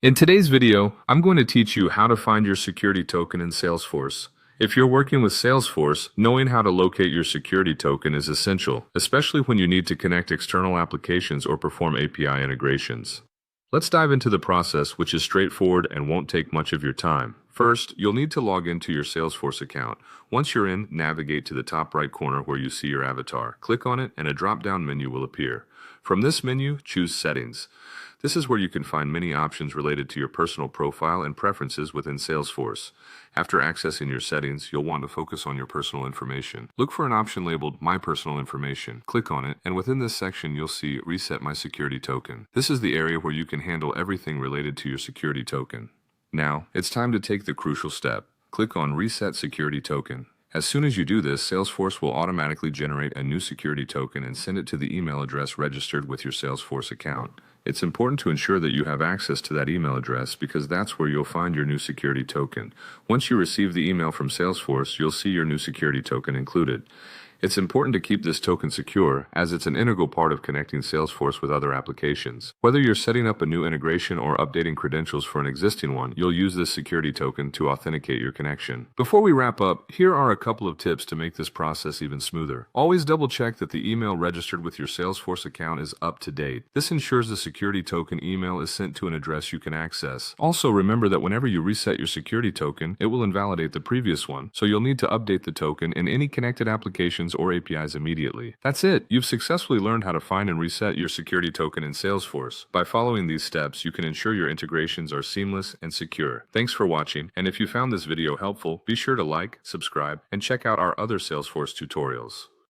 In today's video, I'm going to teach you how to find your security token in Salesforce. If you're working with Salesforce, knowing how to locate your security token is essential, especially when you need to connect external applications or perform API integrations. Let's dive into the process, which is straightforward and won't take much of your time. First, you'll need to log into your Salesforce account. Once you're in, navigate to the top right corner where you see your avatar. Click on it and a drop-down menu will appear. From this menu, choose Settings. This is where you can find many options related to your personal profile and preferences within Salesforce. After accessing your settings, you'll want to focus on your personal information. Look for an option labeled My Personal Information. Click on it, and within this section, you'll see Reset My Security Token. This is the area where you can handle everything related to your security token. Now, it's time to take the crucial step. Click on Reset Security Token. As soon as you do this, Salesforce will automatically generate a new security token and send it to the email address registered with your Salesforce account. It's important to ensure that you have access to that email address because that's where you'll find your new security token. Once you receive the email from Salesforce, you'll see your new security token included. It's important to keep this token secure as it's an integral part of connecting Salesforce with other applications. Whether you're setting up a new integration or updating credentials for an existing one, you'll use this security token to authenticate your connection. Before we wrap up, here are a couple of tips to make this process even smoother. Always double check that the email registered with your Salesforce account is up to date. This ensures the security token email is sent to an address you can access. Also, remember that whenever you reset your security token, it will invalidate the previous one, so you'll need to update the token in any connected applications or APIs immediately. That's it. You've successfully learned how to find and reset your security token in Salesforce. By following these steps, you can ensure your integrations are seamless and secure. Thanks for watching, and if you found this video helpful, be sure to like, subscribe, and check out our other Salesforce tutorials.